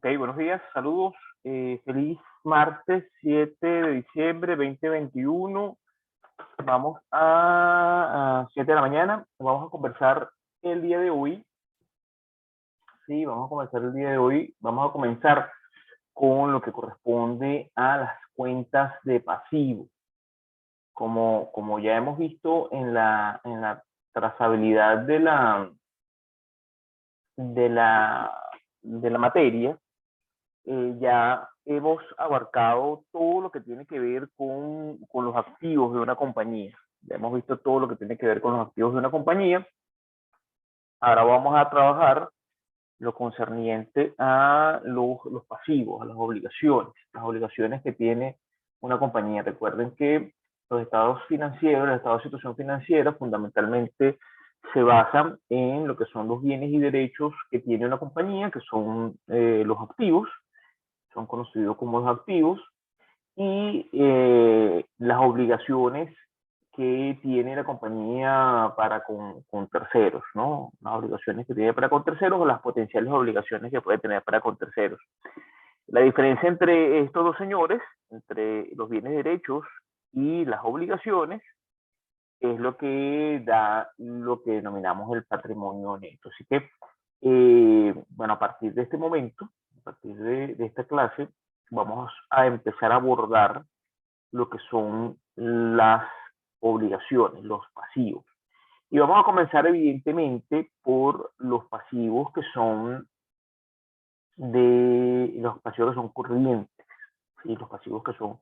Buenos días, saludos. Feliz martes 7 de diciembre 2021. Vamos a 7 de la mañana. Vamos a conversar el día de hoy. Sí, vamos a comenzar el día de hoy. Vamos a comenzar con lo que corresponde a las cuentas de pasivo. Como ya hemos visto en la trazabilidad de la materia, ya hemos abarcado todo lo que tiene que ver con los activos de una compañía. Ya hemos visto todo lo que tiene que ver con los activos de una compañía. Ahora vamos a trabajar lo concerniente a los pasivos, a las obligaciones que tiene una compañía. Recuerden que los estados financieros, los estados de situación financiera, fundamentalmente se basan en lo que son los bienes y derechos que tiene una compañía, que son los activos, son conocidos como los activos, y las obligaciones que tiene la compañía para con terceros, ¿no? Las obligaciones que tiene para con terceros o las potenciales obligaciones que puede tener para con terceros. La diferencia entre estos dos señores, entre los bienes y derechos y las obligaciones, es lo que da lo que denominamos el patrimonio neto. Así que, bueno, a partir de este momento, a partir de esta clase, vamos a empezar a abordar lo que son las obligaciones, los pasivos. Y vamos a comenzar evidentemente por los pasivos que son los pasivos que son corrientes, ¿sí? Los pasivos que son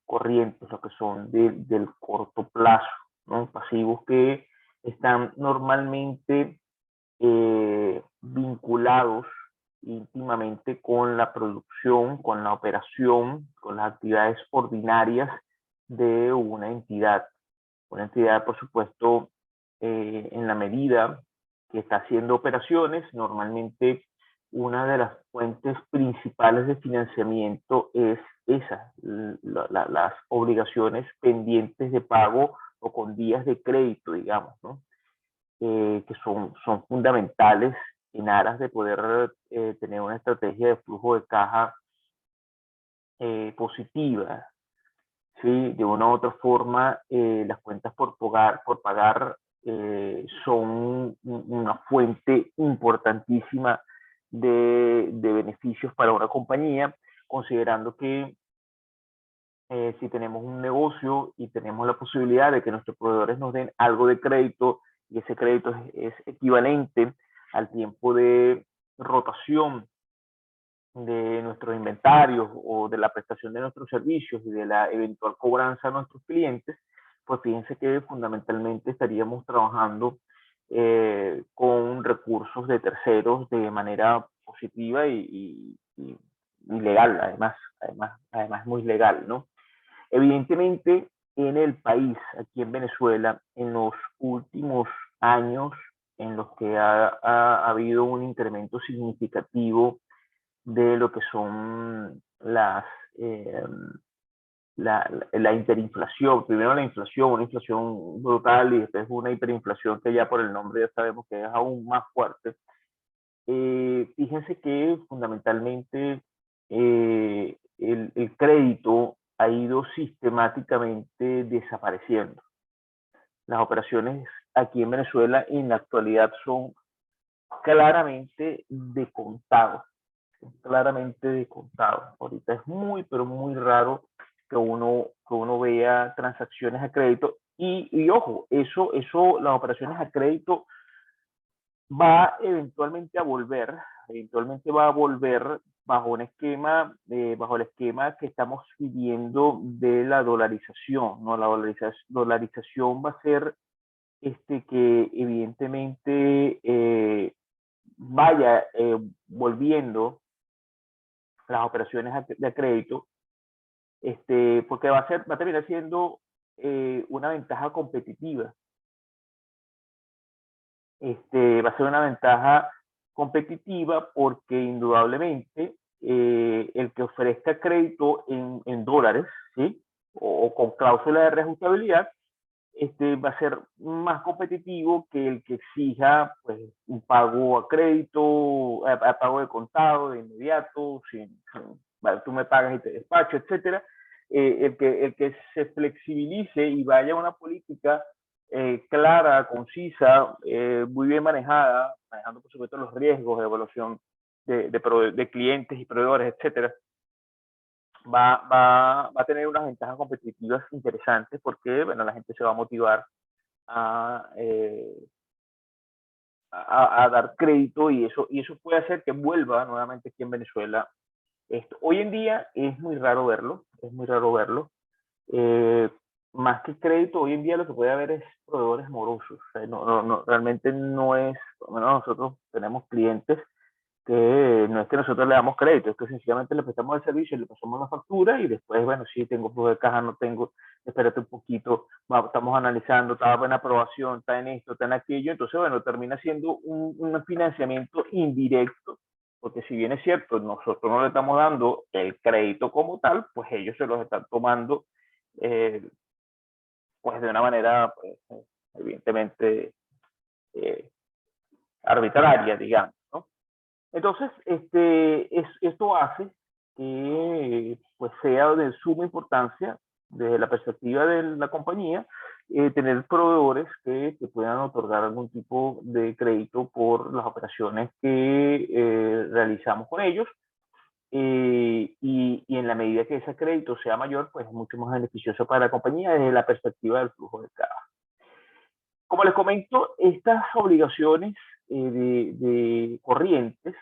corrientes, los que son del corto plazo, ¿no? Pasivos que están normalmente vinculados íntimamente con la producción, con la operación, con las actividades ordinarias de una entidad. Una entidad, por supuesto, en la medida que está haciendo operaciones, normalmente una de las fuentes principales de financiamiento es esa, las obligaciones pendientes de pago o con días de crédito, digamos, ¿no? Que son fundamentales en aras de poder tener una estrategia de flujo de caja positiva. ¿Sí? De una u otra forma, las cuentas por pagar son una fuente importantísima de beneficios para una compañía, considerando que si tenemos un negocio y tenemos la posibilidad de que nuestros proveedores nos den algo de crédito y ese crédito es equivalente al tiempo de rotación de nuestros inventarios o de la prestación de nuestros servicios y de la eventual cobranza a nuestros clientes, pues fíjense que fundamentalmente estaríamos trabajando con recursos de terceros de manera positiva y legal, además muy legal, ¿no? Evidentemente, en el país, aquí en Venezuela, en los últimos años en los que ha habido un incremento significativo de lo que son la hiperinflación. Primero la inflación, una inflación brutal, y después una hiperinflación que ya por el nombre ya sabemos que es aún más fuerte. Fíjense que fundamentalmente el crédito ha ido sistemáticamente desapareciendo. Las operaciones aquí en Venezuela en la actualidad son claramente de contado. Claramente de contado. Ahorita es muy, pero muy raro que uno vea transacciones a crédito. Y ojo, las operaciones a crédito va eventualmente va a volver bajo un esquema, bajo el esquema que estamos viviendo de la dolarización, ¿no? La dolarización va a ser que evidentemente vaya volviendo las operaciones de crédito, porque va a terminar siendo una ventaja competitiva. Va a ser una ventaja competitiva porque indudablemente el que ofrezca crédito en dólares, ¿sí? O con cláusula de reajustabilidad, va a ser más competitivo que el que exija pues, un pago a crédito, a pago de contado, de inmediato, vale, tú me pagas y te despacho, etcétera. El que se flexibilice y vaya a una política clara, concisa, muy bien manejada, manejando por supuesto los riesgos de evaluación de clientes y proveedores, etcétera, va a tener unas ventajas competitivas interesantes porque bueno, la gente se va a motivar a, a dar crédito y eso puede hacer que vuelva nuevamente aquí en Venezuela esto. Hoy en día es muy raro verlo, es muy raro verlo. Eh, Más que crédito, hoy en día lo que puede haber es proveedores morosos. O sea, realmente no es, bueno, nosotros tenemos clientes que no es que nosotros le damos crédito, es que sencillamente le prestamos el servicio, le pasamos la factura y después, bueno, sí, tengo flujo de caja, no tengo, espérate un poquito, estamos analizando, está en aprobación, está en esto, está en aquello, entonces, bueno, termina siendo un financiamiento indirecto, porque si bien es cierto, nosotros no le estamos dando el crédito como tal, pues ellos se los están tomando, eh, pues de una manera, pues, evidentemente, eh, arbitraria, digamos, ¿no? Entonces, esto hace que pues, sea de suma importancia desde la perspectiva de la compañía tener proveedores que puedan otorgar algún tipo de crédito por las operaciones que realizamos con ellos y en la medida que ese crédito sea mayor, pues es mucho más beneficioso para la compañía desde la perspectiva del flujo de caja. Como les comento, estas obligaciones corrientes,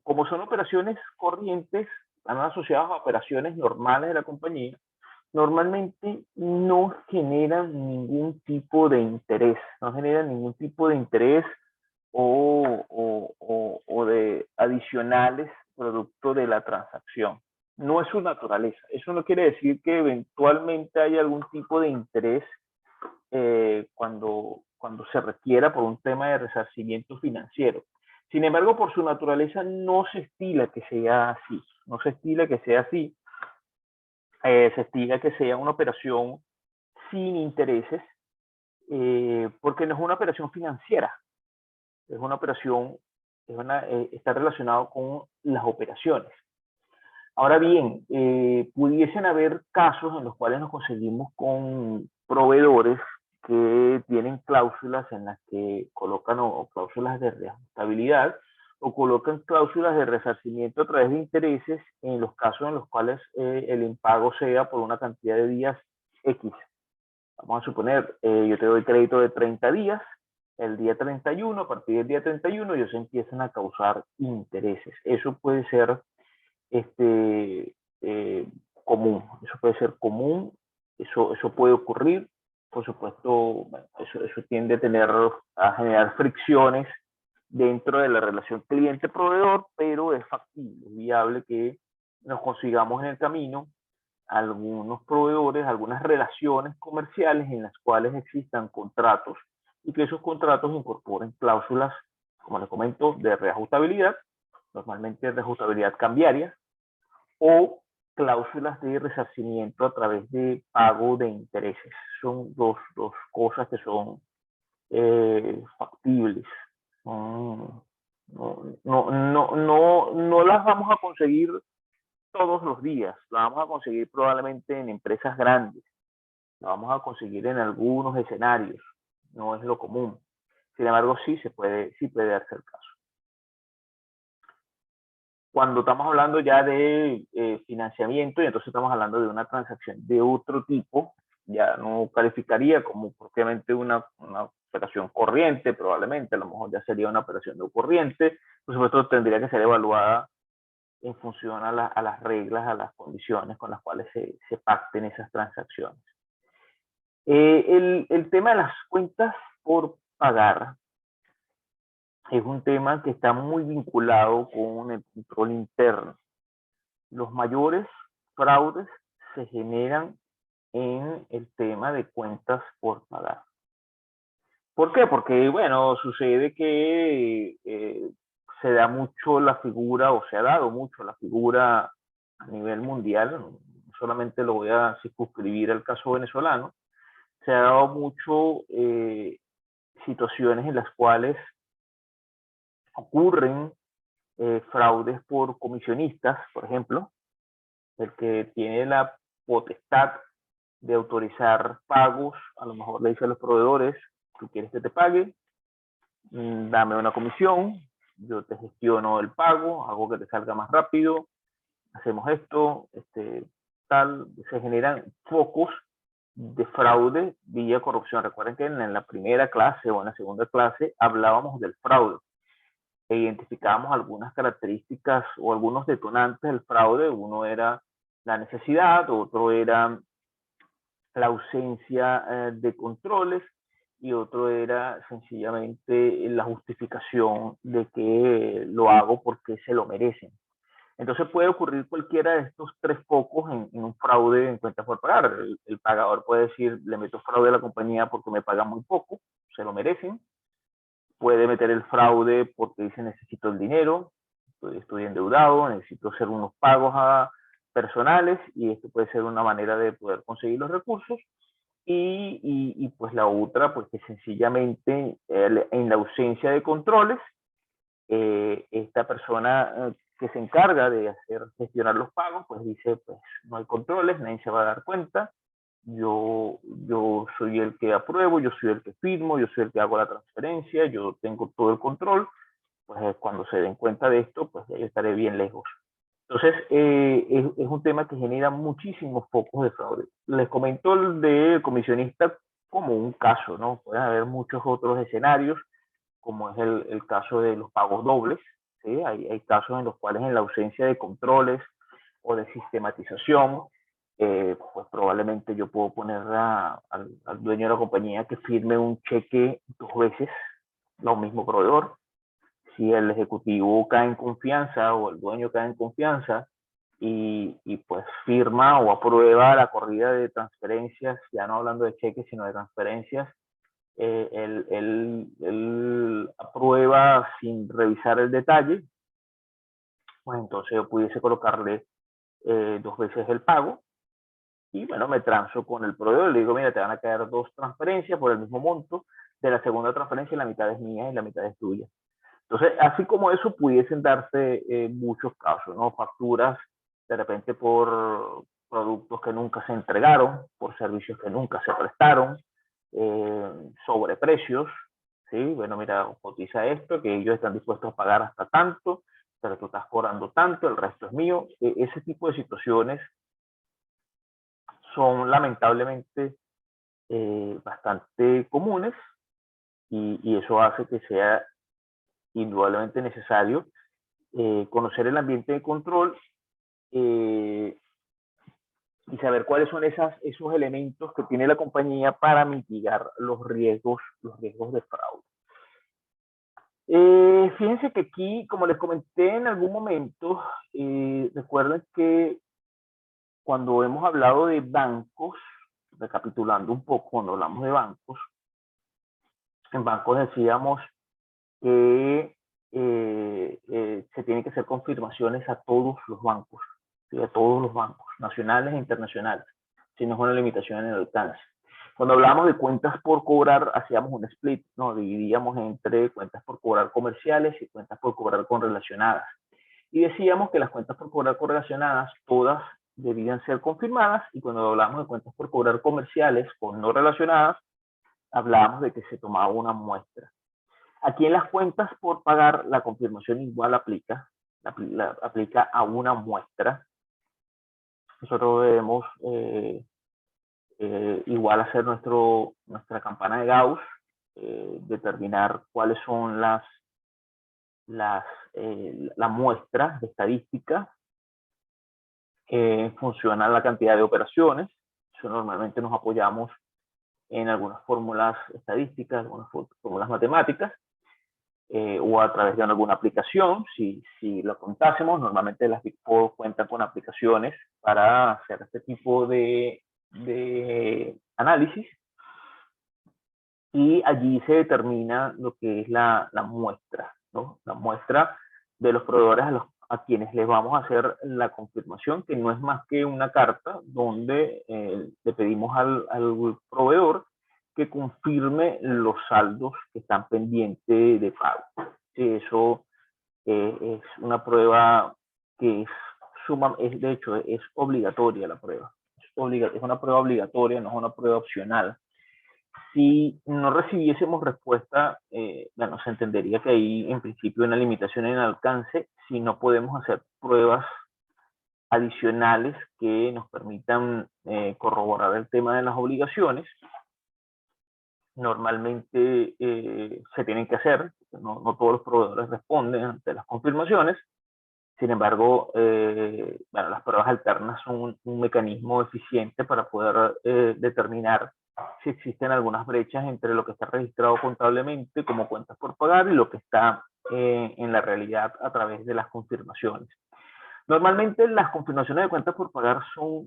como son operaciones corrientes, están asociadas a operaciones normales de la compañía, normalmente no generan ningún tipo de interés, no generan ningún tipo de interés o de adicionales producto de la transacción. No es su naturaleza. Eso no quiere decir que eventualmente haya algún tipo de interés cuando se requiera por un tema de resarcimiento financiero. Sin embargo, por su naturaleza no se estila que sea así, no se estila que sea así, se estila que sea una operación sin intereses, porque no es una operación financiera, es una operación, está relacionado con las operaciones. Ahora bien, pudiesen haber casos en los cuales nos conseguimos con proveedores que tienen cláusulas en las que colocan o cláusulas de reajustabilidad o colocan cláusulas de resarcimiento a través de intereses en los casos en los cuales el impago sea por una cantidad de días X. Vamos a suponer, yo te doy crédito de 30 días, el día 31, a partir del día 31, ellos empiezan a causar intereses. Eso puede ser este, común. Eso puede ser común, eso puede ocurrir. Por supuesto, bueno, eso tiende a generar fricciones dentro de la relación cliente-proveedor, pero es factible, es viable que nos consigamos en el camino algunos proveedores, algunas relaciones comerciales en las cuales existan contratos y que esos contratos incorporen cláusulas, como les comento, de reajustabilidad, normalmente reajustabilidad cambiaria, o cláusulas de resarcimiento a través de pago de intereses. Son dos cosas que son factibles. No las vamos a conseguir todos los días, las vamos a conseguir probablemente en empresas grandes, las vamos a conseguir en algunos escenarios, no es lo común. Sin embargo, sí puede darse el caso. Cuando estamos hablando ya de financiamiento, y entonces estamos hablando de una transacción de otro tipo, ya no calificaría como propiamente una operación corriente, probablemente, a lo mejor ya sería una operación no corriente, por supuesto tendría que ser evaluada en función a las reglas, a las condiciones con las cuales se pacten esas transacciones. El tema de las cuentas por pagar es un tema que está muy vinculado con el control interno. Los mayores fraudes se generan en el tema de cuentas por pagar. ¿Por qué? Porque, bueno, sucede que se da mucho la figura, o se ha dado mucho la figura a nivel mundial, no solamente lo voy a circunscribir al caso venezolano, se ha dado mucho situaciones en las cuales ocurren fraudes por comisionistas, por ejemplo, el que tiene la potestad de autorizar pagos, a lo mejor le dice a los proveedores, tú quieres que te pague, dame una comisión, yo te gestiono el pago, hago que te salga más rápido, hacemos esto, tal, se generan focos de fraude vía corrupción. Recuerden que en la primera clase o en la segunda clase hablábamos del fraude e identificábamos algunas características o algunos detonantes del fraude. Uno era la necesidad, otro era la ausencia de controles y otro era sencillamente la justificación de que lo hago porque se lo merecen. Entonces puede ocurrir cualquiera de estos tres focos en un fraude en cuentas por pagar. El pagador puede decir, le meto fraude a la compañía porque me pagan muy poco, se lo merecen. Puede meter el fraude porque dice necesito el dinero, estoy endeudado, necesito hacer unos pagos personales y esto puede ser una manera de poder conseguir los recursos. Y pues la otra, pues que sencillamente en la ausencia de controles, esta persona que se encarga de gestionar los pagos, pues dice, pues no hay controles, nadie se va a dar cuenta, yo soy el que apruebo, yo soy el que firmo, yo soy el que hago la transferencia, yo tengo todo el control, pues cuando se den cuenta de esto, pues ya yo estaré bien lejos. Entonces, es un tema que genera muchísimos focos de fraude. Les comento el de comisionista como un caso, ¿no? Pueden haber muchos otros escenarios, como es el caso de los pagos dobles. ¿Sí? Hay casos en los cuales en la ausencia de controles o de sistematización, pues probablemente yo puedo poner al dueño de la compañía que firme un cheque 2 veces, lo mismo proveedor. Si el ejecutivo cae en confianza o el dueño cae en confianza y pues firma o aprueba la corrida de transferencias, ya no hablando de cheques, sino de transferencias, él aprueba sin revisar el detalle, pues entonces yo pudiese colocarle 2 veces el pago y bueno, me transo con el proveedor, le digo, mira, te van a caer 2 transferencias por el mismo monto, de la segunda transferencia la mitad es mía y la mitad es tuya. Entonces, así como eso, pudiesen darse muchos casos, ¿no? Facturas de repente por productos que nunca se entregaron, por servicios que nunca se prestaron, sobreprecios, ¿sí? Bueno, mira, cotiza esto, que ellos están dispuestos a pagar hasta tanto, pero tú estás cobrando tanto, el resto es mío. Ese tipo de situaciones son lamentablemente bastante comunes y eso hace que sea indudablemente necesario conocer el ambiente de control y saber cuáles son esos elementos que tiene la compañía para mitigar los riesgos de fraude. Fíjense que aquí, como les comenté en algún momento, recuerden que cuando hemos hablado de bancos, recapitulando un poco, cuando hablamos de bancos, en bancos decíamos que se tienen que hacer confirmaciones a todos los bancos, ¿sí? A todos los bancos, nacionales e internacionales, si no es una limitación en el alcance. Cuando hablamos de cuentas por cobrar, hacíamos un split, ¿no? Dividíamos entre cuentas por cobrar comerciales y cuentas por cobrar correlacionadas. Y decíamos que las cuentas por cobrar correlacionadas, todas debían ser confirmadas, y cuando hablamos de cuentas por cobrar comerciales con no relacionadas, hablábamos de que se tomaba una muestra. Aquí en las cuentas por pagar, la confirmación igual aplica, aplica a una muestra. Nosotros debemos igual hacer nuestra campana de Gauss, determinar cuáles son la muestra de estadística en función a la cantidad de operaciones. Eso normalmente nos apoyamos en algunas fórmulas estadísticas, algunas fórmulas matemáticas, o a través de alguna aplicación. Si lo contásemos, normalmente las Big Four cuentan con aplicaciones para hacer este tipo de análisis, y allí se determina lo que es la muestra, ¿no? La muestra de los proveedores a quienes les vamos a hacer la confirmación, que no es más que una carta donde le pedimos al proveedor que confirme los saldos que están pendientes de pago. Sí, eso es una prueba que de hecho, es obligatoria la prueba. Es una prueba obligatoria, no es una prueba opcional. Si no recibiésemos respuesta, bueno, se entendería que hay en principio una limitación en el alcance si no podemos hacer pruebas adicionales que nos permitan corroborar el tema de las obligaciones. Normalmente se tienen que hacer, no todos los proveedores responden ante las confirmaciones. Sin embargo, bueno, las pruebas alternas son un mecanismo eficiente para poder determinar si existen algunas brechas entre lo que está registrado contablemente como cuentas por pagar y lo que está en la realidad a través de las confirmaciones. Normalmente las confirmaciones de cuentas por pagar son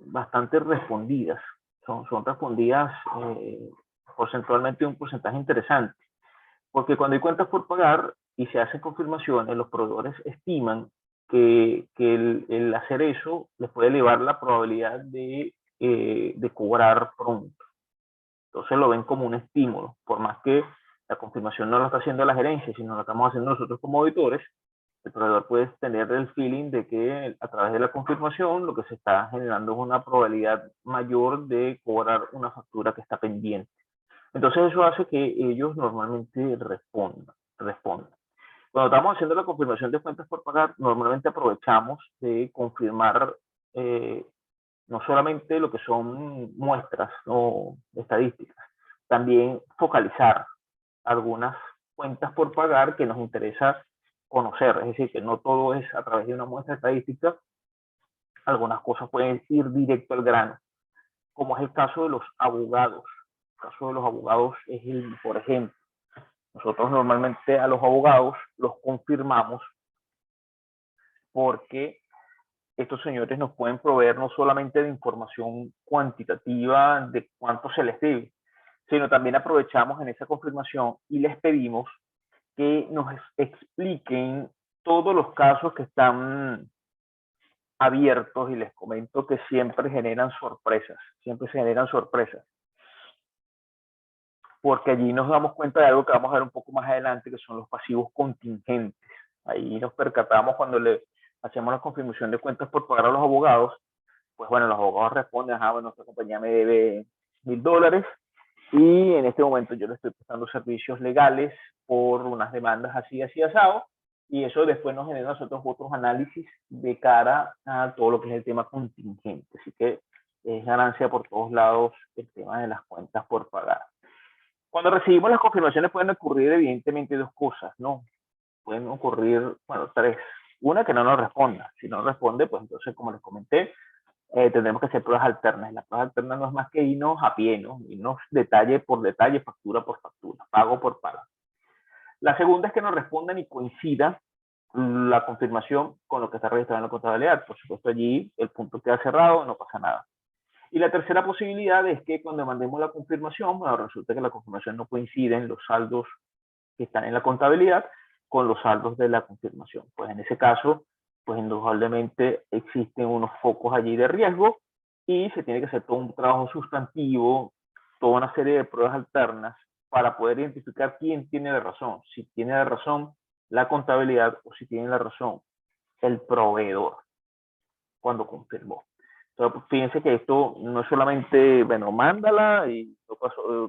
bastante respondidas, son respondidas porcentualmente un porcentaje interesante, porque cuando hay cuentas por pagar y se hacen confirmaciones, los proveedores estiman que el hacer eso les puede elevar la probabilidad de cobrar pronto. Entonces lo ven como un estímulo, por más que la confirmación no la está haciendo la gerencia, sino la estamos haciendo nosotros como auditores. El proveedor puede tener el feeling de que a través de la confirmación lo que se está generando es una probabilidad mayor de cobrar una factura que está pendiente. Entonces eso hace que ellos normalmente respondan. Cuando estamos haciendo la confirmación de cuentas por pagar, normalmente aprovechamos de confirmar no solamente lo que son muestras o estadísticas, también focalizar algunas cuentas por pagar que nos interesa conocer, es decir, que no todo es a través de una muestra estadística, algunas cosas pueden ir directo al grano, como es el caso de los abogados. El caso de los abogados es por ejemplo, nosotros normalmente a los abogados los confirmamos porque estos señores nos pueden proveer no solamente de información cuantitativa de cuánto se les debe, sino también aprovechamos en esa confirmación y les pedimos que nos expliquen todos los casos que están abiertos, y les comento que siempre generan sorpresas, porque allí nos damos cuenta de algo que vamos a ver un poco más adelante, que son los pasivos contingentes. Ahí nos percatamos cuando le hacemos la confirmación de cuentas por pagar a los abogados, pues bueno, los abogados responden, bueno, nuestra compañía me debe $1000 y en este momento yo le estoy prestando servicios legales por unas demandas así, asado, y eso después nos genera a nosotros otros análisis de cara a todo lo que es el tema contingente. Así que es ganancia por todos lados el tema de las cuentas por pagar. Cuando recibimos las confirmaciones pueden ocurrir evidentemente dos cosas, ¿no? Pueden ocurrir, bueno, tres. Una, que no nos responda. Si no responde, pues entonces, como les comenté, tendremos que hacer pruebas alternas. Las pruebas alternas no es más que irnos a pie, ¿no? Irnos detalle por detalle, factura por factura, pago por pago. La segunda es que nos respondan y coincida la confirmación con lo que está registrado en la contabilidad. Por supuesto, allí el punto queda cerrado, no pasa nada. Y la tercera posibilidad es que cuando mandemos la confirmación, bueno, resulta que la confirmación no coincide en los saldos que están en la contabilidad con los saldos de la confirmación. Pues en ese caso, pues indudablemente existen unos focos allí de riesgo y se tiene que hacer todo un trabajo sustantivo, toda una serie de pruebas alternas para poder identificar quién tiene la razón, si tiene la razón la contabilidad o si tiene la razón el proveedor cuando confirmó. Entonces, fíjense que esto no es solamente, bueno, mándala y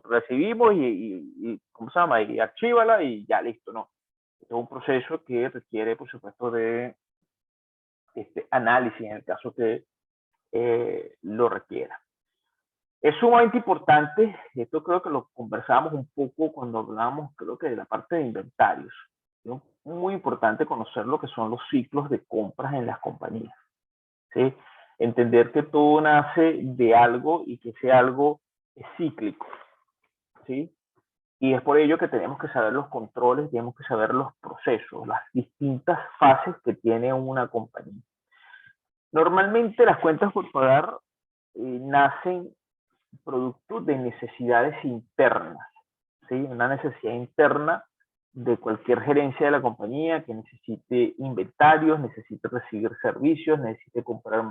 recibimos y ¿cómo se llama? Y archívala y ya listo, no. Esto es un proceso que requiere, por supuesto, de análisis en el caso que lo requiera. Es sumamente importante, esto creo que lo conversábamos un poco cuando hablábamos, creo que de la parte de inventarios. Es muy importante conocer lo que son los ciclos de compras en las compañías, ¿sí? Entender que todo nace de algo y que ese algo es cíclico, ¿sí? Y es por ello que tenemos que saber los controles, tenemos que saber los procesos, las distintas fases que tiene una compañía. Normalmente las cuentas por pagar nacen producto de necesidades internas, ¿sí? Una necesidad interna de cualquier gerencia de la compañía que necesite inventarios, necesite recibir servicios, necesite comprar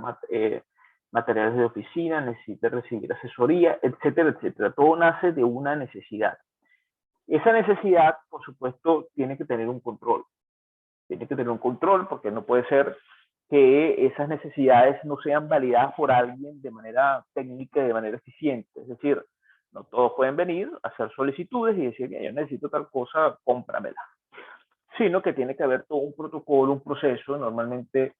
materiales de oficina, necesite recibir asesoría, etcétera, etcétera. Todo nace de una necesidad. Esa necesidad, por supuesto, tiene que tener un control. Tiene que tener un control porque no puede ser que esas necesidades no sean validadas por alguien de manera técnica y de manera eficiente. Es decir, no todos pueden venir a hacer solicitudes y decir, yo necesito tal cosa, cómpramela. Sino que tiene que haber todo un protocolo, un proceso, normalmente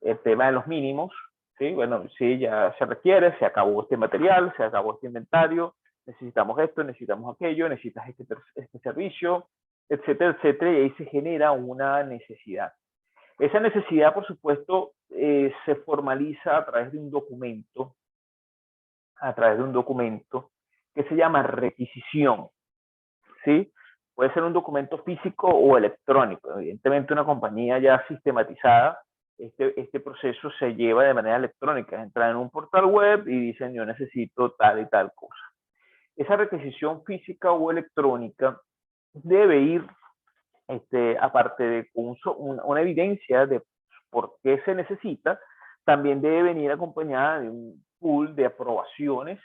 el tema de los mínimos, ¿sí? Bueno, sí, ya se requiere, se acabó este material, se acabó este inventario, necesitamos esto, necesitamos aquello, necesitas este servicio, etcétera, etcétera, y ahí se genera una necesidad. Esa necesidad, por supuesto, se formaliza a través de un documento que se llama requisición, ¿sí? Puede ser un documento físico o electrónico. Evidentemente, una compañía ya sistematizada, este proceso se lleva de manera electrónica. Entran en un portal web y dicen, yo necesito tal y tal cosa. Esa requisición física o electrónica debe ir, aparte de una evidencia de por qué se necesita, también debe venir acompañada de un pool de aprobaciones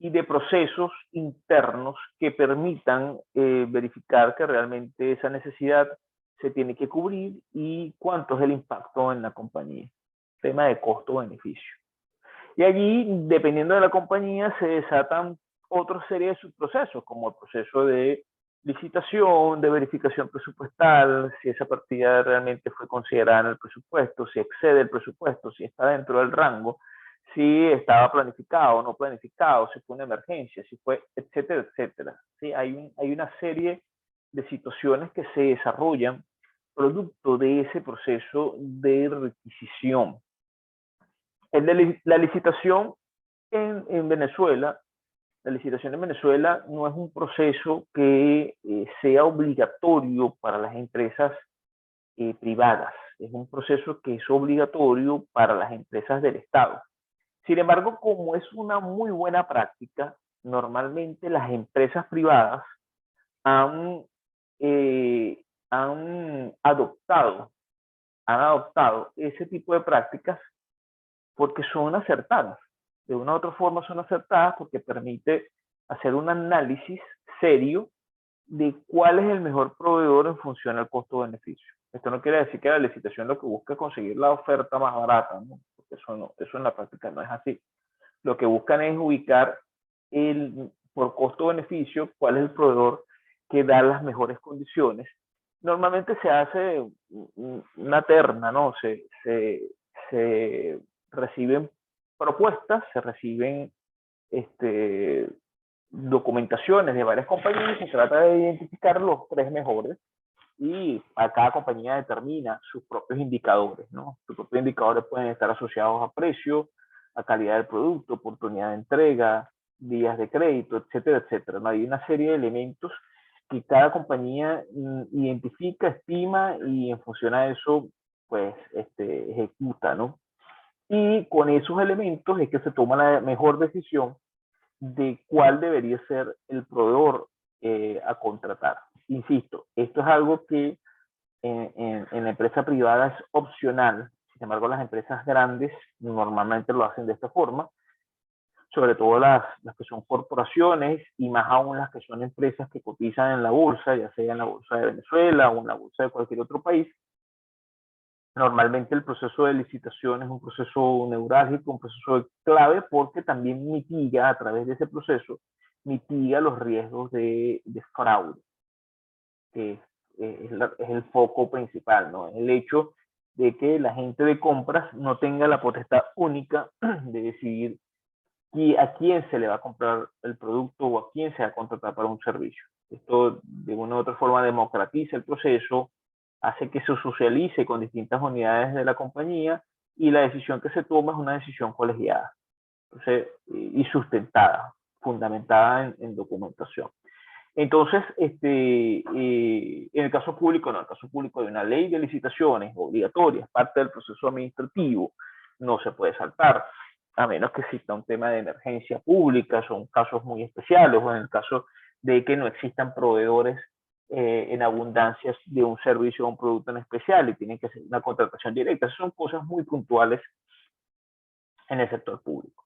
y de procesos internos que permitan verificar que realmente esa necesidad se tiene que cubrir y cuánto es el impacto en la compañía. Tema de costo-beneficio. Y allí, dependiendo de la compañía, se desatan otra serie de subprocesos, como el proceso de licitación, de verificación presupuestal, si esa partida realmente fue considerada en el presupuesto, si excede el presupuesto, si está dentro del rango, si estaba planificado o no planificado, si fue una emergencia, si fue, etcétera, etcétera. ¿Sí? Hay una serie de situaciones que se desarrollan producto de ese proceso de requisición. La licitación en Venezuela, la licitación en Venezuela no es un proceso que sea obligatorio para las empresas privadas. Es un proceso que es obligatorio para las empresas del Estado. Sin embargo, como es una muy buena práctica, normalmente las empresas privadas han, han adoptado ese tipo de prácticas porque son acertadas. De una u otra forma son acertadas porque permite hacer un análisis serio de cuál es el mejor proveedor en función al costo-beneficio. Esto no quiere decir que la licitación lo que busca es conseguir la oferta más barata, ¿no? Porque eso en la práctica no es así. Lo que buscan es ubicar por costo-beneficio cuál es el proveedor que da las mejores condiciones. Normalmente se hace una terna, ¿no? Se reciben propuestas, se reciben documentaciones de varias compañías, se trata de identificar los 3 mejores y a cada compañía determina sus propios indicadores, ¿no? Sus propios indicadores pueden estar asociados a precio, a calidad del producto, oportunidad de entrega, días de crédito, etcétera, etcétera. ¿No? Hay una serie de elementos que cada compañía identifica, estima y en función a eso, pues, ejecuta, ¿no? Y con esos elementos es que se toma la mejor decisión de cuál debería ser el proveedor a contratar. Insisto, esto es algo que en la empresa privada es opcional. Sin embargo, las empresas grandes normalmente lo hacen de esta forma, sobre todo las que son corporaciones y más aún las que son empresas que cotizan en la bolsa, ya sea en la bolsa de Venezuela o en la bolsa de cualquier otro país. Normalmente el proceso de licitación es un proceso neurálgico, un proceso clave, porque también mitiga, a través de ese proceso, mitiga los riesgos de fraude, que es el foco principal, ¿no? El hecho de que la gente de compras no tenga la potestad única de decidir a quién se le va a comprar el producto o a quién se va a contratar para un servicio. Esto de una u otra forma democratiza el proceso, hace que se socialice con distintas unidades de la compañía y la decisión que se toma es una decisión colegiada, entonces, y sustentada, fundamentada en documentación. Entonces, en el caso público, no, en el caso público hay una ley de licitaciones obligatoria, parte del proceso administrativo, no se puede saltar, a menos que exista un tema de emergencia pública, son casos muy especiales, o en el caso de que no existan proveedores en abundancia de un servicio o un producto en especial y tienen que hacer una contratación directa. Esas son cosas muy puntuales en el sector público.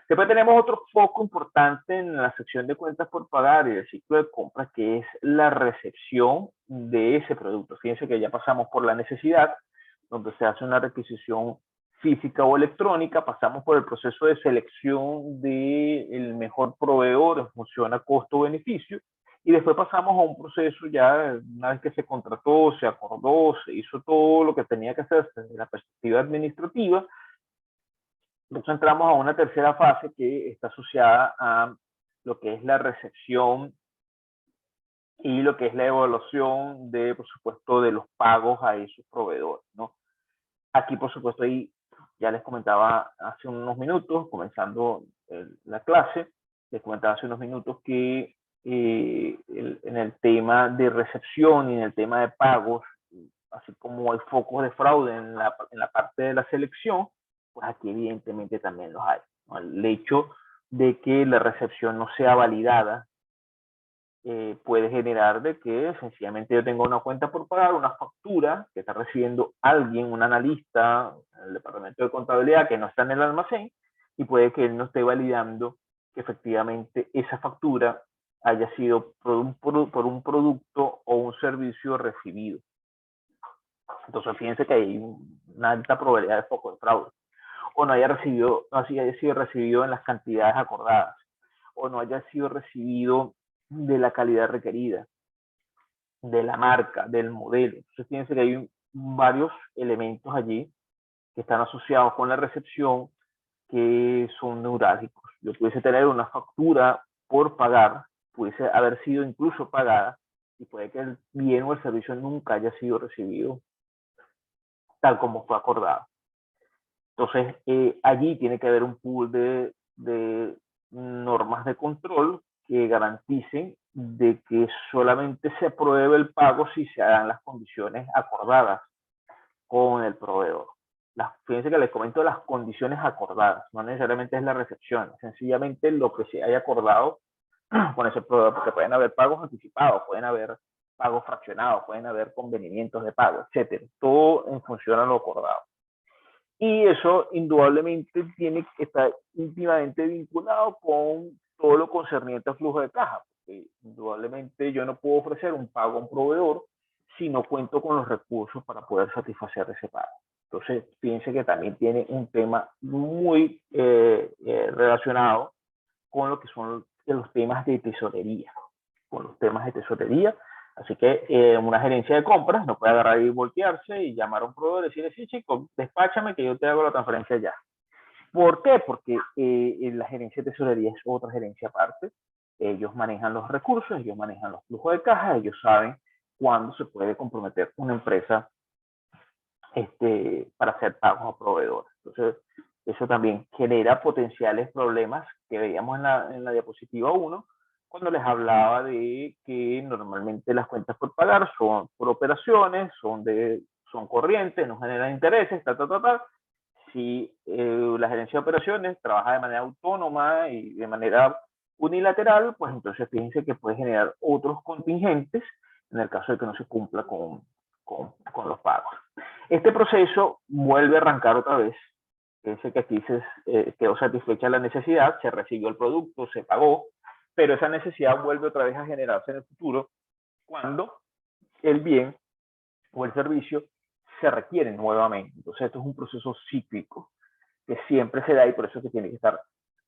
Después tenemos otro foco importante en la sección de cuentas por pagar y el ciclo de compras, que es la recepción de ese producto. Fíjense que ya pasamos por la necesidad, donde se hace una requisición física o electrónica, pasamos por el proceso de selección del mejor proveedor en función a costo-beneficio, y después pasamos a un proceso ya, una vez que se contrató, se acordó, se hizo todo lo que tenía que hacer desde la perspectiva administrativa. Entonces entramos a una tercera fase que está asociada a lo que es la recepción y lo que es la evaluación de, por supuesto, de los pagos a esos proveedores, ¿no? Aquí, por supuesto, ahí ya les comentaba hace unos minutos, comenzando la clase, les comentaba hace unos minutos que en el tema de recepción y en el tema de pagos, así como hay focos de fraude en la parte de la selección, pues aquí evidentemente también los hay, ¿no? El hecho de que la recepción no sea validada puede generar de que sencillamente yo tengo una cuenta por pagar, una factura que está recibiendo alguien, un analista en el departamento de contabilidad que no está en el almacén, y puede que él no esté validando que efectivamente esa factura haya sido por un producto o un servicio recibido. Entonces fíjense que hay una alta probabilidad de foco de fraude, o no haya sido recibido en las cantidades acordadas, o no haya sido recibido de la calidad requerida, de la marca, del modelo. Entonces fíjense que hay varios elementos allí que están asociados con la recepción que son neurálgicos. Yo pudiese tener una factura por pagar, pudiese haber sido incluso pagada, y puede que el bien o el servicio nunca haya sido recibido tal como fue acordado. Entonces, allí tiene que haber un pool de normas de control que garanticen de que solamente se apruebe el pago si se dan las condiciones acordadas con el proveedor. Fíjense que les comento las condiciones acordadas, no necesariamente es la recepción, sencillamente lo que se haya acordado con ese proveedor, porque pueden haber pagos anticipados, pueden haber pagos fraccionados, pueden haber convenimientos de pago, etcétera. Todo en función a lo acordado. Y eso indudablemente tiene que estar íntimamente vinculado con todo lo concerniente al flujo de caja, porque indudablemente yo no puedo ofrecer un pago a un proveedor si no cuento con los recursos para poder satisfacer ese pago. Entonces, fíjense que también tiene un tema muy relacionado con lo que son los temas de tesorería, con los temas de tesorería. Así que una gerencia de compras no puede agarrar y voltearse y llamar a un proveedor y decirle, sí, chico, despáchame que yo te hago la transferencia ya. ¿Por qué? Porque la gerencia de tesorería es otra gerencia aparte. Ellos manejan los recursos, ellos manejan los flujos de caja, ellos saben cuándo se puede comprometer una empresa para hacer pagos a proveedores. Entonces, eso también genera potenciales problemas que veíamos en la diapositiva 1, cuando les hablaba de que normalmente las cuentas por pagar son por operaciones, son corrientes, no generan intereses, Si la gerencia de operaciones trabaja de manera autónoma y de manera unilateral, pues entonces fíjense que puede generar otros contingentes en el caso de que no se cumpla con los pagos. Este proceso vuelve a arrancar otra vez. Fíjense que aquí quedó satisfecha la necesidad, se recibió el producto, se pagó, pero esa necesidad vuelve otra vez a generarse en el futuro cuando el bien o el servicio se requiere nuevamente. Entonces, esto es un proceso cíclico que siempre se da y por eso es que tiene que estar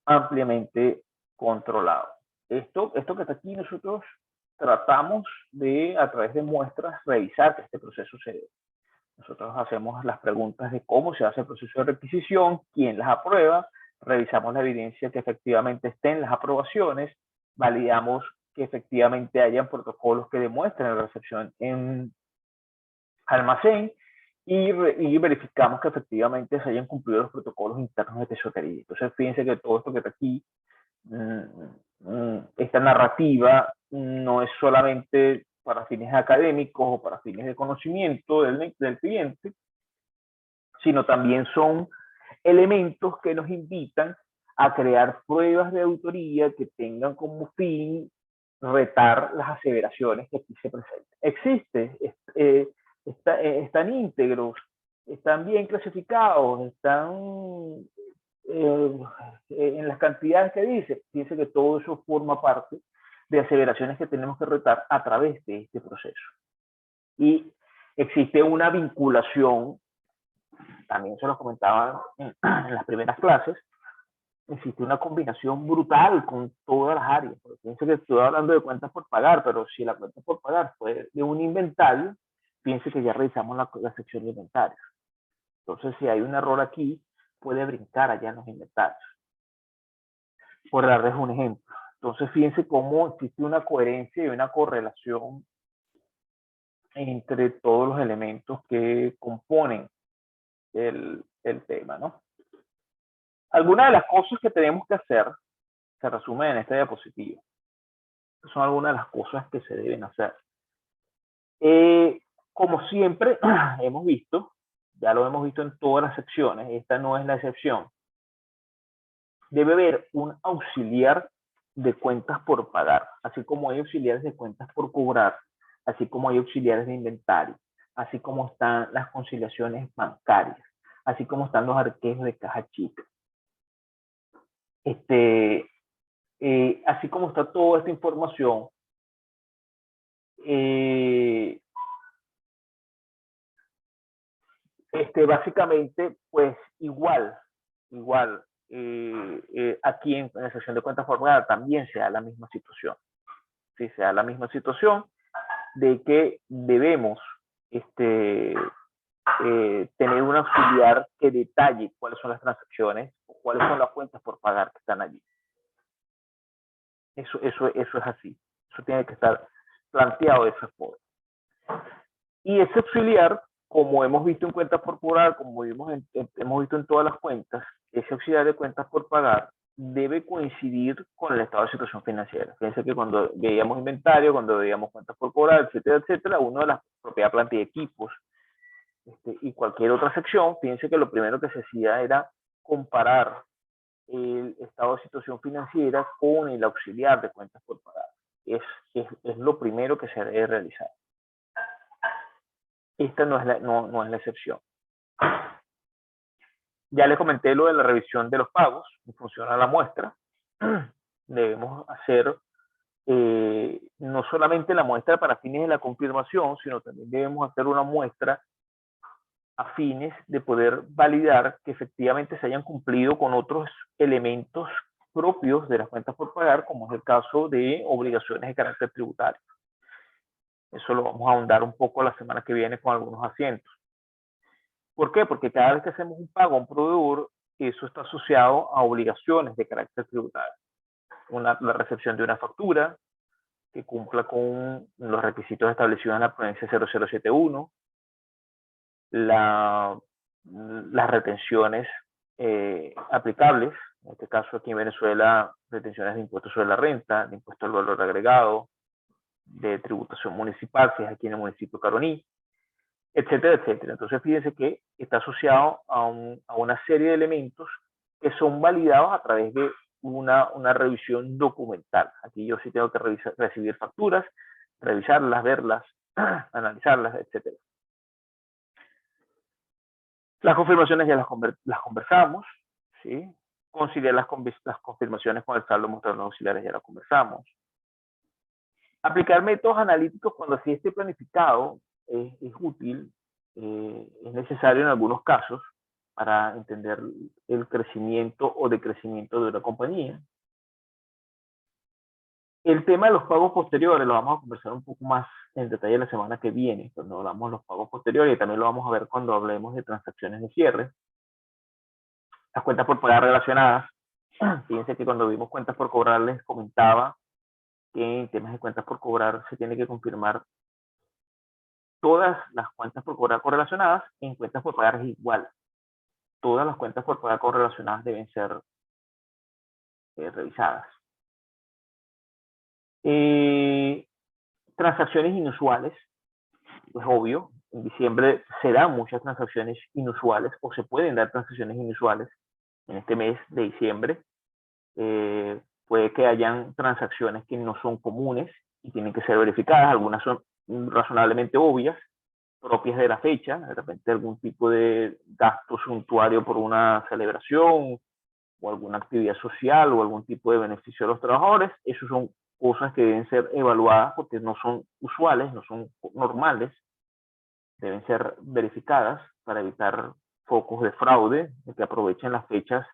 ampliamente controlado. Esto que está aquí nosotros tratamos de, a través de muestras, revisar que este proceso se dé. Nosotros hacemos las preguntas de cómo se hace el proceso de requisición, quién las aprueba, revisamos la evidencia que efectivamente esté en las aprobaciones, validamos que efectivamente hayan protocolos que demuestren la recepción en almacén y verificamos que efectivamente se hayan cumplido los protocolos internos de tesorería. Entonces, fíjense que todo esto que está aquí, esta narrativa no es solamente para fines académicos o para fines de conocimiento del cliente, sino también son elementos que nos invitan a crear pruebas de autoría que tengan como fin retar las aseveraciones que aquí se presentan. Existe, están íntegros, están bien clasificados, están en las cantidades que dice que todo eso forma parte de aseveraciones que tenemos que retar a través de este proceso. Y existe una vinculación, también se los comentaba en las primeras clases, existe una combinación brutal con todas las áreas. Porque pienso que estoy hablando de cuentas por pagar, pero si la cuenta por pagar fue de un inventario, piense que ya revisamos la sección de inventarios. Entonces, si hay un error aquí, puede brincar allá en los inventarios. Por darles un ejemplo. Entonces, fíjense cómo existe una coherencia y una correlación entre todos los elementos que componen el tema, ¿no? Algunas de las cosas que tenemos que hacer se resumen en esta diapositiva. Son algunas de las cosas que se deben hacer. Como siempre hemos visto, ya lo hemos visto en todas las secciones, esta no es la excepción. Debe haber un auxiliar de cuentas por pagar, así como hay auxiliares de cuentas por cobrar, así como hay auxiliares de inventario, así como están las conciliaciones bancarias, así como están los arqueos de caja chica. Así como está toda esta información, básicamente, pues igual, aquí en la sección de cuentas por pagar también se da la misma situación. Sí, se da la misma situación de que debemos tener un auxiliar que detalle cuáles son las transacciones o cuáles son las cuentas por pagar que están allí. Eso es así. Eso tiene que estar planteado de esa forma. Y ese auxiliar, como hemos visto en cuentas por cobrar, como hemos visto en todas las cuentas, ese auxiliar de cuentas por pagar debe coincidir con el estado de situación financiera. Fíjense que cuando veíamos inventario, cuando veíamos cuentas por cobrar, etcétera, etcétera, uno de las propiedad, planta y equipos y cualquier otra sección, fíjense que lo primero que se hacía era comparar el estado de situación financiera con el auxiliar de cuentas por pagar. Es lo primero que se debe realizar. Esta no es la excepción. Ya les comenté lo de la revisión de los pagos en función a la muestra. Debemos hacer no solamente la muestra para fines de la confirmación, sino también debemos hacer una muestra a fines de poder validar que efectivamente se hayan cumplido con otros elementos propios de las cuentas por pagar, como es el caso de obligaciones de carácter tributario. Eso lo vamos a ahondar un poco la semana que viene con algunos asientos. ¿Por qué? Porque cada vez que hacemos un pago a un proveedor, eso está asociado a obligaciones de carácter tributario. La recepción de una factura que cumpla con los requisitos establecidos en la provincia 0071, las retenciones aplicables, en este caso aquí en Venezuela, retenciones de impuestos sobre la renta, de impuestos al valor agregado, de tributación municipal, si es aquí en el municipio de Caroní, etcétera, etcétera. Entonces, fíjense que está asociado a una serie de elementos que son validados a través de una revisión documental. Aquí yo sí tengo que recibir facturas, revisarlas, verlas, analizarlas, etcétera. Las confirmaciones ya las conversamos, ¿sí? Conciliar las confirmaciones con el saldo mostrado en los auxiliares ya las conversamos. Aplicar métodos analíticos cuando así esté planificado es útil, es necesario en algunos casos para entender el crecimiento o decrecimiento de una compañía. El tema de los pagos posteriores lo vamos a conversar un poco más en detalle la semana que viene, cuando hablamos de los pagos posteriores, y también lo vamos a ver cuando hablemos de transacciones de cierre. Las cuentas por pagar relacionadas. Fíjense que cuando vimos cuentas por cobrar les comentaba que en temas de cuentas por cobrar se tiene que confirmar todas las cuentas por cobrar correlacionadas. En cuentas por pagar es igual. Todas las cuentas por pagar correlacionadas deben ser revisadas. Transacciones inusuales, pues obvio, en diciembre se dan muchas transacciones inusuales o se pueden dar transacciones inusuales en este mes de diciembre. Puede que hayan transacciones que no son comunes y tienen que ser verificadas. Algunas son razonablemente obvias, propias de la fecha, de repente algún tipo de gasto suntuario por una celebración, o alguna actividad social o algún tipo de beneficio a los trabajadores. Esas son cosas que deben ser evaluadas porque no son usuales, no son normales, deben ser verificadas para evitar focos de fraude, de que aprovechen las fechas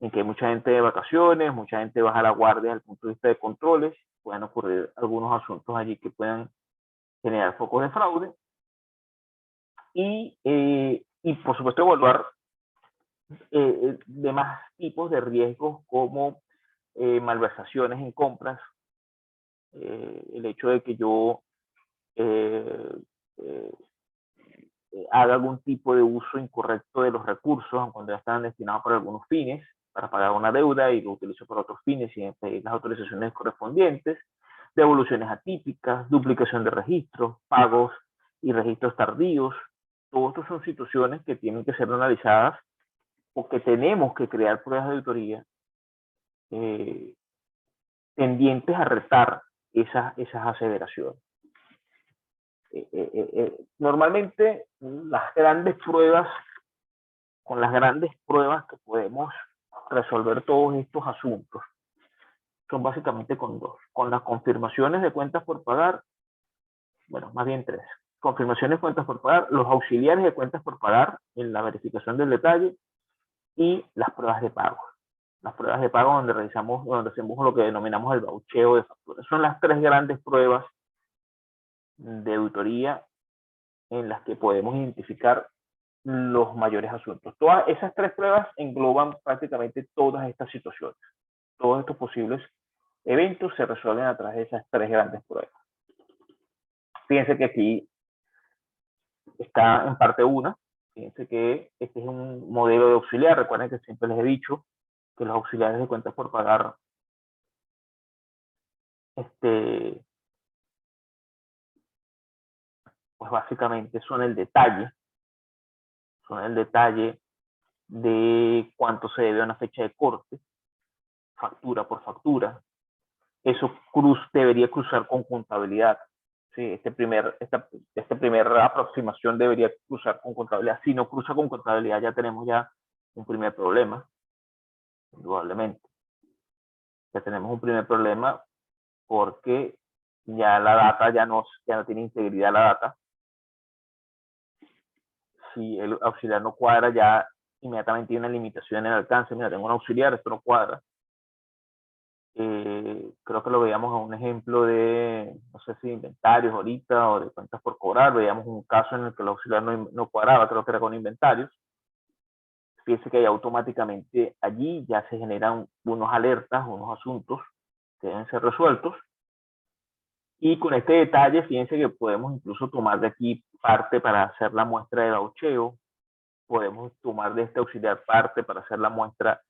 en que hay mucha gente de vacaciones, mucha gente baja la guardia desde el punto de vista de controles, puedan ocurrir algunos asuntos allí que puedan generar focos de fraude. Y por supuesto evaluar demás tipos de riesgos como malversaciones en compras, el hecho de que yo haga algún tipo de uso incorrecto de los recursos cuando ya están destinados para algunos fines, para pagar una deuda y lo utilizo para otros fines y pedir las autorizaciones correspondientes, devoluciones atípicas, duplicación de registros, pagos y registros tardíos. Todo esto son situaciones que tienen que ser analizadas o que tenemos que crear pruebas de auditoría tendientes a retar esas aseveraciones. Normalmente las grandes pruebas, con las grandes pruebas que podemos resolver todos estos asuntos, son básicamente con dos. Con las confirmaciones de cuentas por pagar, bueno, más bien tres. Confirmaciones de cuentas por pagar, los auxiliares de cuentas por pagar en la verificación del detalle y las pruebas de pago. Las pruebas de pago donde realizamos, donde hacemos lo que denominamos el voucheo de facturas. Son las tres grandes pruebas de auditoría en las que podemos identificar los mayores asuntos. Todas esas tres pruebas engloban prácticamente todas estas situaciones. Todos estos posibles eventos se resuelven a través de esas tres grandes pruebas. Fíjense que aquí está en parte 1. Fíjense que este es un modelo de auxiliar. Recuerden que siempre les he dicho que los auxiliares de cuentas por pagar pues básicamente son el detalle de cuánto se debe a una fecha de corte, factura por factura. Eso debería cruzar con contabilidad. Sí, esta primera aproximación debería cruzar con contabilidad. Si no cruza con contabilidad, ya tenemos un primer problema, indudablemente. Ya tenemos un primer problema porque ya la data ya no tiene integridad la data. Si el auxiliar no cuadra, ya inmediatamente hay una limitación en el alcance. Mira, tengo un auxiliar, esto no cuadra. Creo que lo veíamos a un ejemplo de, no sé si inventarios ahorita o de cuentas por cobrar. Veíamos un caso en el que el auxiliar no cuadraba, creo que era con inventarios. Fíjense que automáticamente allí ya se generan unos alertas, unos asuntos que deben ser resueltos. Y con este detalle, fíjense que podemos incluso tomar de aquí parte para hacer la muestra de voucheo. Podemos tomar de este auxiliar parte para hacer la muestra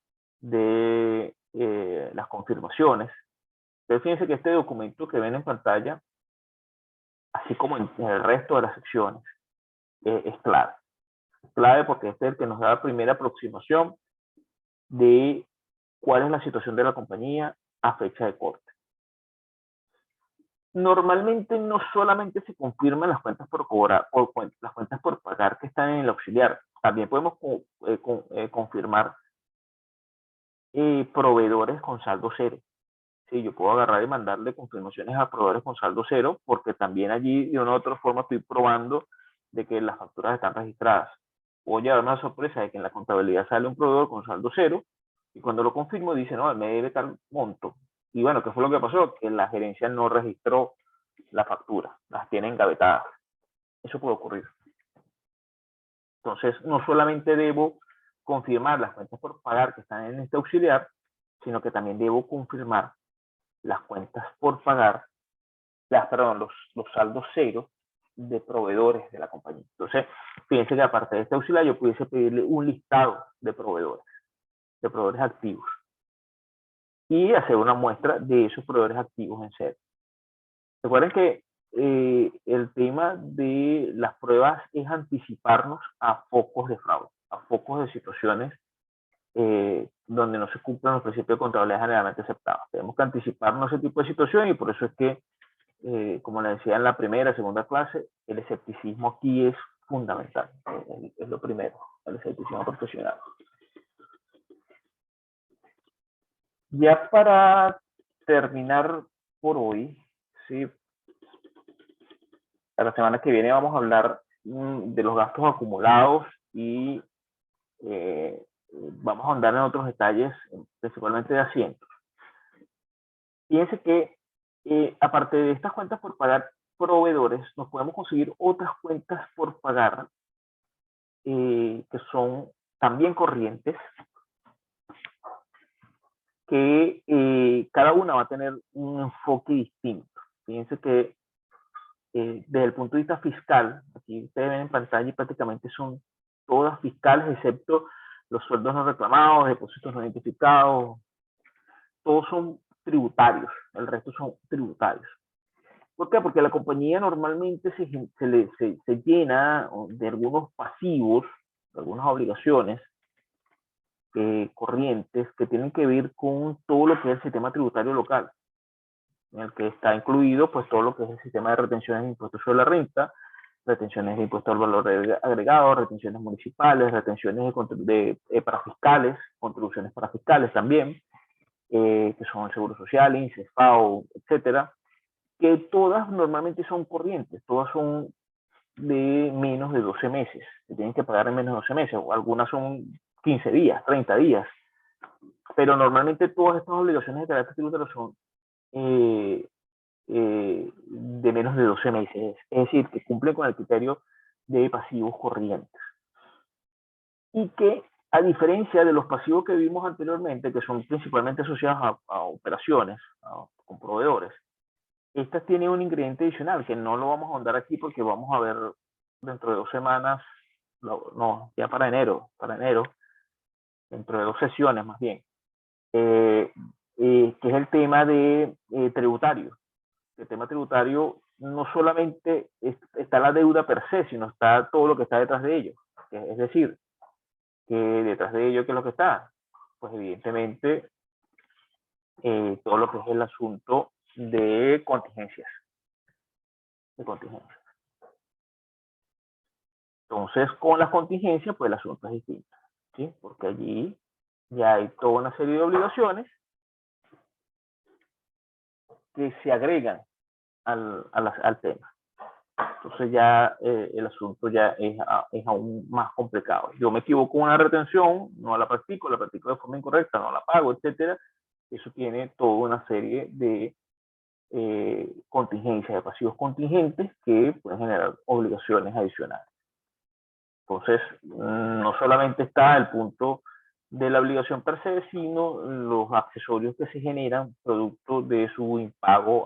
de las confirmaciones. Entonces, fíjense que este documento que ven en pantalla, así como en el resto de las secciones, es clave. Es clave porque este es el que nos da la primera aproximación de cuál es la situación de la compañía a fecha de corte. Normalmente no solamente se confirman las cuentas por cobrar, las cuentas por pagar que están en el auxiliar. También podemos confirmar proveedores con saldo cero. Sí, yo puedo agarrar y mandarle confirmaciones a proveedores con saldo cero, porque también allí de una u otra forma estoy probando de que las facturas están registradas. Puedo llevarme la sorpresa de que en la contabilidad sale un proveedor con saldo cero, y cuando lo confirmo dice, no, me debe tal monto. Y bueno, ¿qué fue lo que pasó? Que la gerencia no registró la factura, las tiene engavetadas. Eso puede ocurrir. Entonces, no solamente debo confirmar las cuentas por pagar que están en este auxiliar, sino que también debo confirmar las cuentas por pagar, los saldos cero de proveedores de la compañía. Entonces, fíjense que aparte de este auxiliar, yo pudiese pedirle un listado de proveedores activos, y hacer una muestra de esos proveedores activos en serio. Recuerden que el tema de las pruebas es anticiparnos a focos de fraude, a focos de situaciones donde no se cumplen los principios de contabilidad generalmente aceptados. Tenemos que anticiparnos a ese tipo de situación, y por eso es que, como les decía en la primera, segunda clase, el escepticismo aquí es fundamental. Es lo primero, el escepticismo profesional. Ya para terminar por hoy, ¿sí? La semana que viene vamos a hablar de los gastos acumulados y vamos a andar en otros detalles, principalmente de asientos. Fíjense que aparte de estas cuentas por pagar proveedores, nos podemos conseguir otras cuentas por pagar que son también corrientes, que cada una va a tener un enfoque distinto. Fíjense que desde el punto de vista fiscal, aquí ustedes ven en pantalla y prácticamente son todas fiscales, excepto los sueldos no reclamados, depósitos no identificados, todos son tributarios, el resto son tributarios. ¿Por qué? Porque la compañía normalmente se llena de algunos pasivos, de algunas obligaciones corrientes que tienen que ver con todo lo que es el sistema tributario local, en el que está incluido pues todo lo que es el sistema de retenciones de impuestos sobre la renta, retenciones de impuestos al valor agregado, retenciones municipales, retenciones parafiscales, contribuciones parafiscales también, que son el Seguro Social, INSS, FAO, etcétera, que todas normalmente son corrientes, todas son de menos de 12 meses, que tienen que pagar en menos de 12 meses, o algunas son 15 días, 30 días, pero normalmente todas estas obligaciones de carácter tributario son de menos de 12 meses, es decir, que cumplen con el criterio de pasivos corrientes. Y que, a diferencia de los pasivos que vimos anteriormente, que son principalmente asociados a operaciones, con proveedores, estas tienen un ingrediente adicional que no lo vamos a ahondar aquí porque vamos a ver dentro de 2 semanas, no, ya para enero, dentro de 2 sesiones más bien, que es el tema de tributario. El tema tributario no solamente está la deuda per se, sino está todo lo que está detrás de ello. Es decir, que detrás de ello, ¿qué es lo que está? Pues evidentemente todo lo que es el asunto de contingencias. Entonces, con las contingencias, pues el asunto es distinto, ¿sí? Porque allí ya hay toda una serie de obligaciones que se agregan al tema. Entonces ya el asunto ya es aún más complicado. Yo me equivoco en una retención, no la practico de forma incorrecta, no la pago, etcétera. Eso tiene toda una serie de contingencias, de pasivos contingentes que pueden generar obligaciones adicionales. Entonces, no solamente está el punto de la obligación per se, sino los accesorios que se generan producto de su impago